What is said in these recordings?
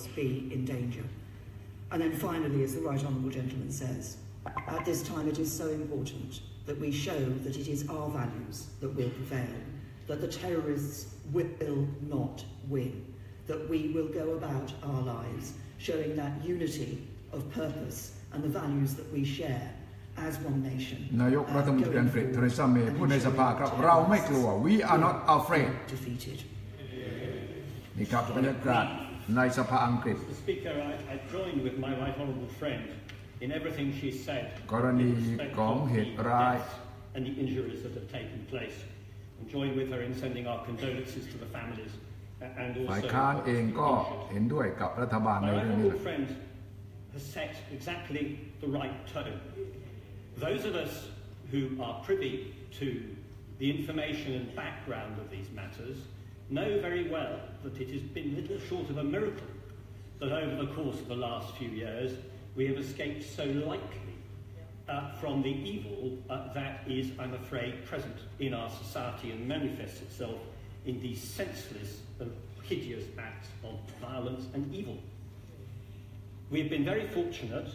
worlds be in danger. And then finally, as the right honourable gentleman says, at this time it is so important that we show that it is our values that will prevail, that the terrorists will not win, that we will go about our lives showing that unity of purpose and the values that we share as one nation. นายกรัฐมนตรีอังกฤษเทเรซาเมย์พูดในสภาครับเราไม่กลัว We are not afraid นี่ครับบรรยากาศในสภาอังกฤษ Speaker, I join with my right honourable friend in everything she said กรณีของเหตุร้าย and the injuries that have taken place. I join with her in sending our condolences to the families and also ฝ่ายค้านเองก็เห็นด้วยกับรัฐบาลในเรื่องนี้ My honourable friend has set exactly the right tone. Those of us who are privy to the information and background of these matters know very well that it has been little short of a miracle that over the course of the last few years we have escaped so lightly from the evil that is, I'm afraid, present in our society and manifests itself in these senseless and hideous acts of violence and evil. We have been very fortunate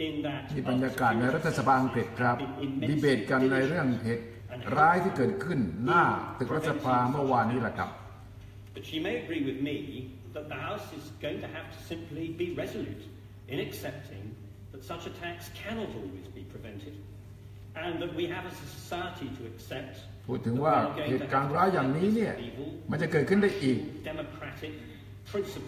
in that ที่บรรยากาศในรัฐสภาอังกฤษครับดีเบตกันในเรื่องเหตุร้ายที่เกิดขึ้นหน้าตึกรัฐสภาเมื่อวานนี้แหละครับ But she may agree with me that the House is going to have to simply be resolute in accepting that such attacks cannot always be prevented, and that we have as a society to accept พูดถึงว่าเหตุการณ์ร้ายอย่างนี้เนี่ยมันจะเกิดขึ้นได้อีก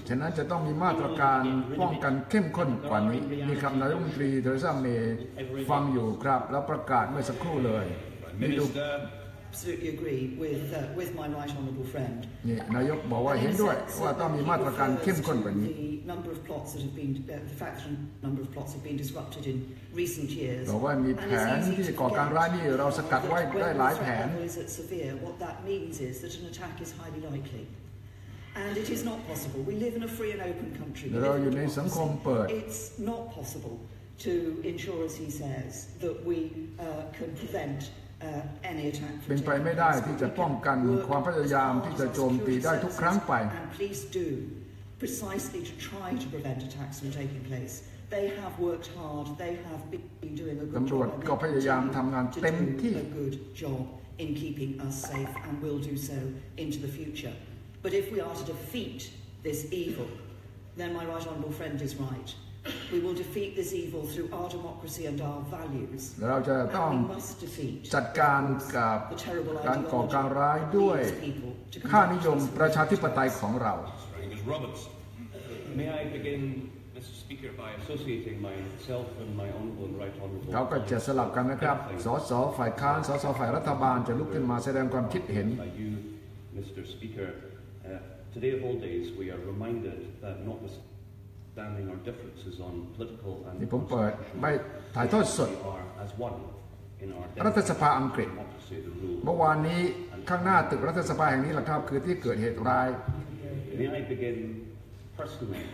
ฉะนั้นจะต้องมีมาตรการป้องกันเข้มข้นกว่านี้นี่ครับนายกรัฐมนตรีเทเรซาเมย์ฟังอยู่ครับแล้วประกาศเมื่อสักครู่เลยนี่ดู Absolutely agree with my right honourable friend. นี่นายกบอกว่าเห็นด้วยว่าต้องมีมาตรการเข้มข้นกว่านี้ The number of plots that have been, the fact that a number of plots have been disrupted in recent years. บอกว่ามีแผนที่จะก่อการร้ายนี่เราสกัดไว้ได้หลายแผน What that means is that an attack is highly likely. And it is not possible. We live in a free and open country. เราอยู่ในสังคมเปิด It's not possible to ensure, as he says, that we can prevent any attack. เป็นไปไม่ได้ที่จะป้องกันความพยายามที่จะโจมตีได้ทุกครั้งไป And please do precisely to try to prevent attacks from taking place. They have worked hard. They have been doing a good job. ตำรวจก็พยายามทำงานเต็มที่ A good job in keeping us safe and will do so into the future. But if we are to defeat this evil, then my right honourable friend is right. We will defeat this evil through our democracy and our values. เราจะต้องจัดการกับการก่อการร้ายด้วยค่านิยมประชาธิปไตยของเรา May I begin, Mr. Speaker, by associating myself and my honourable and right honourable. เขาก็จะสลับกันนะครับสสฝ่ายค้านสสฝ่ายรัฐบาลจะลุกขึ้นมาแสดงความคิดเห็น Mr. Speaker, today of all days we are reminded that notwithstanding our differences on political and ที่ผมเปิดไม่ถ่ายทอดสดรัฐสภาอังกฤษเมื่อวานนี้ข้างหน้าตึกรัฐสภาแห่งนี้แหละครับคือที่เกิดเหตุร้าย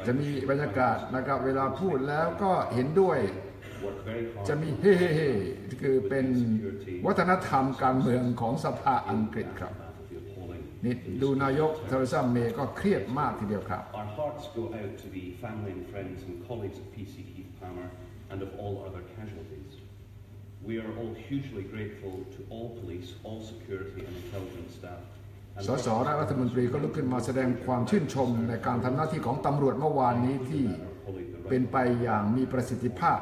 จะมีบรรยากาศนะครับเวลาพูดแล้วก็เห็นด้วยจะมีเฮ้ๆคือเป็นวัฒนธรรมการเมืองของสภาอังกฤษครับนี่ดูนายกเทเรซาเมย์ก็เครียดมากทีเดียวครับ Our hearts go out to the family and friends and colleagues of PC Keith Palmer and of all other casualties. We are all hugely grateful to all police, all security and intelligence staff. สสและรัฐมนตรีก็ลุกขึ้นมาแสดงความชื่นชมในการทำหน้าที่ของตำรวจเมื่อวานนี้ที่เป็นไปอย่างมีประสิทธิภาพ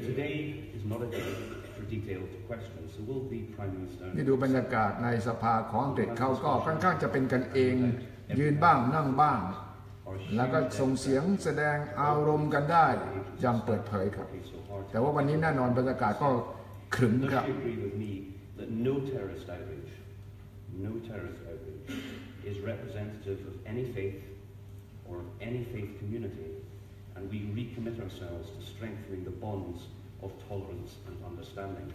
Today is not a day for detailed questions. So will the Prime Minister นี่ดูบรรยากาศในสภาของอังกฤษเขาก็ค่อนข้างจะเป็นกันเองยืนบ้างนั่งบ้างแล้วก็ส่งเสียงแสดงอารมณ์กันได้อย่างเปิดเผยครับแต่ว่าวันนี้แน่นอนบรรยากาศก็ขรึมครับ No terrorist outrage is representative of any faith or of any faith community, and we recommit ourselves to strengthening the bonds of tolerance and understanding.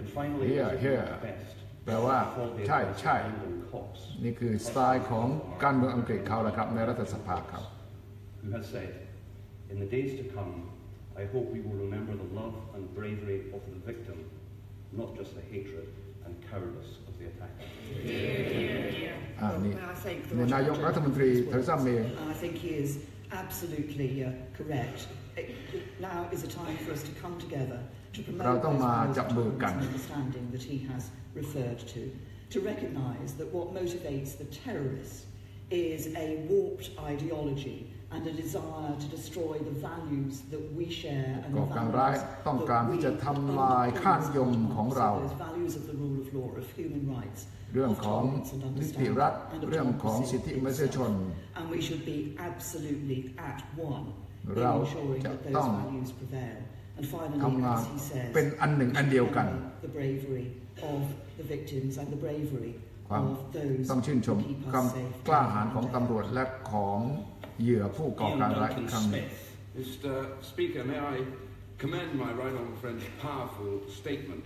And finally, best. แปลว่าใช่ใช่นี่คือสไตล์ของการเมืองอังกฤษเขาแหละครับในรัฐสภาเขา Who has said, in the days to come, I hope we will remember the love and bravery of the victim, not just the hatred and cowardice of the นี่นายกรัฐมนตรีเทเรซาเมย์ I think he is absolutely correct. Now is a time for us to come together to promote those understanding that he has referred to recognise that what motivates the terrorists is a warped ideology and a desire to destroy the values that we share and the values that we values of the rule of law, of human rights, เรื่องของนิติรัฐเรื่องของสิทธิมนุษยชน and we should be absolutely at one in ensuring that those values prevail. And finally, as he says, เป็นอันหนึ่งอันเดียวกัน the bravery of the victims and the bravery of those ต้องชื่นชมความกล้าหาญของตำรวจและของเหยื่อผู้ก่อการร้ายอีกครั้งหนึ่ง Mr. Speaker, may I commend my right honourable friend's powerful statement.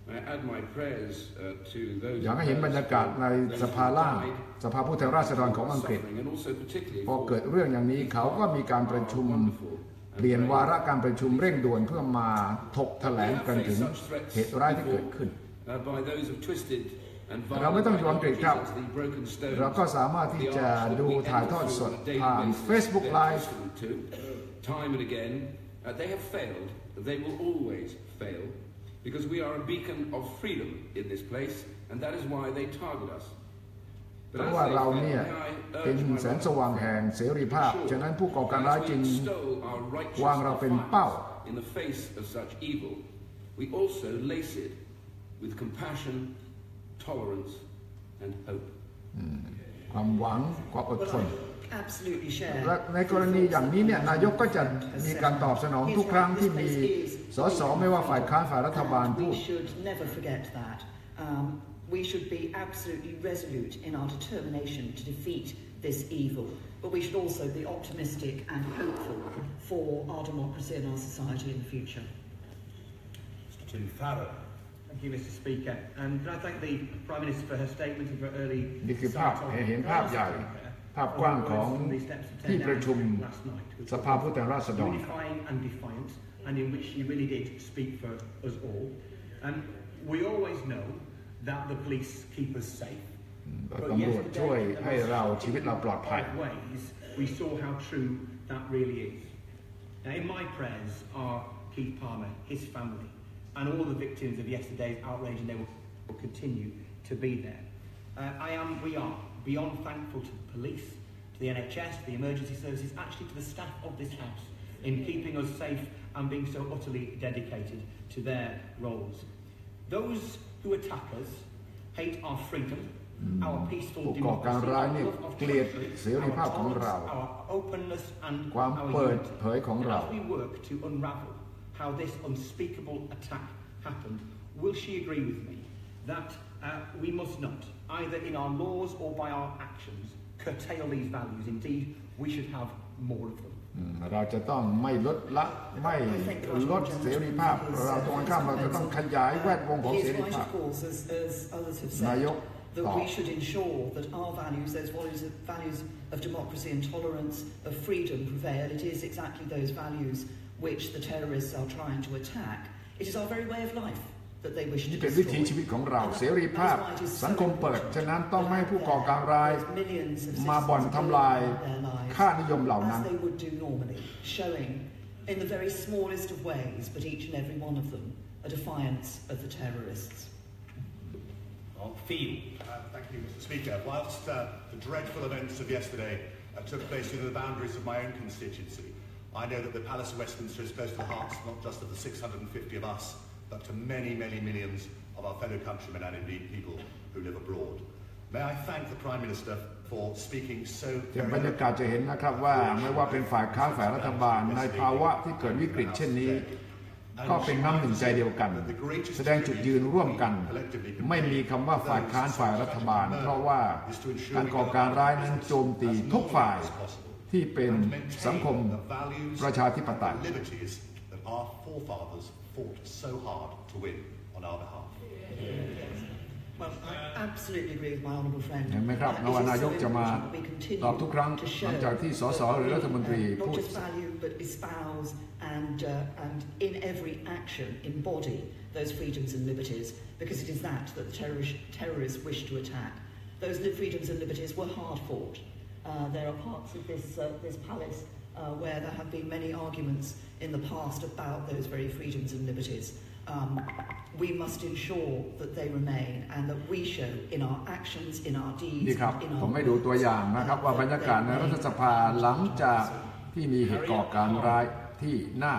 I add my prayers to those อยากให้เห็นบรรยากาศในสภาล่างสภาผู้แทนราษฎรของอังกฤษพอเกิดเรื่องอย่างนี้เขาก็มีการประชุมเปลี่ยนวาระการประชุมเร่งด่วนเพื่อมาถกแถลงกันถึงเหตุร้ายที่เกิดขึ้นเราไม่ต้องอยู่อังกฤษครับเราก็สามารถที่จะดูถ่ายทอดสดผ่าน Facebook Live time and again they have failed they will always fail because we are a beacon of freedom in this place and that is why they target us เพราะว่าเราเนี่ยเป็นแสงสว่างแห่งเสรีภาพฉะนั้นผู้ก่อการร้ายจึงวางเราเป็นเป้า in the face of such evil we also lace it with compassion tolerance and hope ความหวังความอดทนและในกรณีอย่างนี้เนี่ยนายกก็จะมีการตอบสนองทุกครั้งที่มีสสไม่ว่าฝ่ายค้านฝ่ายรัฐบาลพูด We should be absolutely resolute in our determination to defeat this evil, but we should also be optimistic and hopeful for our democracy and our society in the future. Mr. Farrow. Thank you, Mr. Speaker. And can I thank the Prime Minister for her statement and for early นี่คือภาพเห็นภาพใหญ่ภาพกว้างของที่ประชุมสภาผู้แทนราษฎร unifying and defiant, and in which she really did speak for us all. And we always know that the police keep us safe. ตำรวจช่วยให้เราชีวิตเราปลอดภัย We saw how true that really is. Now, in my prayers are Keith Palmer, his family, and all the victims of yesterday's outrage, and they will continue to be there. We are beyond thankful to the police, to the NHS, to the emergency services, actually to the staff of this House, in keeping us safe and being so utterly dedicated to their roles. Those who attack us hate our freedom, our peaceful democracy, our love of country, our openness and our unity. As we work to unravel how this unspeakable attack happened, will she agree with me that we must not, either in our laws or by our actions, curtail these values? Indeed, we should have more of them. เราจะต้องไม่ลดละไม่ลดเสรีภาพเราตรงข้ามเราจะต้องขยายแวดวงของเสรีภาพนายก that we should ensure that our values, those values of democracy and tolerance, of freedom prevail. It is exactly those values which the terrorists are trying to attack. It is our very way of life that they wish to destroy. นี่เป็นวิถีชีวิตของเราเสรีภาพสังคมเปิดฉะนั้นต้องไม่ให้ผู้ก่อการร้ายมาบ่อนทำลายค่านิยมเหล่านั้น as they would do normally, showing in the very smallest of ways, but each and every one of them, a defiance of the terrorists. Thank you, Mr. Speaker. Whilst the dreadful events of yesterday took place within the boundaries of my own constituency, I know that the Palace of Westminster is close to the hearts not just of the 650 of us, but to many, many millions of our fellow countrymen and indeed people who live abroad. May I thank the Prime Minister for speaking so very บรรยากาศจะเห็นนะครับว่าไม่ว่าเป็นฝ่ายค้านฝ่ายรัฐบาลในภาวะที่เกิดวิกฤตเช่นนี้ก็เป็นน้ำหนึ่งใจเดียวกันแสดงจุดยืนร่วมกันไม่มีคำว่าฝ่ายค้านฝ่ายรัฐบาลเพราะว่าการก่อการร้ายนั้นโจมตีทุกฝ่ายที่เป็นสังคมประชาธิปไตย fought so hard to win on our behalf. Well, I absolutely agree with my honourable friend. เห็นไหมครับว่านายกจะมาตอบทุกครั้งหลังจากที่สสหรือรัฐมนตรีพู not ด just value but espouse and in every action embody those freedoms and liberties, because it is that the terrorists wish to attack. Those freedoms and liberties were hard fought. There are parts of this palace where there have been many arguments in the past about those very freedoms and liberties. We must ensure that they remain and that we show in our actions, in our deeds, นี่ครับผมให้ดูตัวอย่างนะครับว่าบรรยากาศในรัฐสภาหลังจากที่มีเหตุก่อการร้ายที่หน้า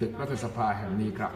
ตึกรัฐสภาแห่งนี้ครับ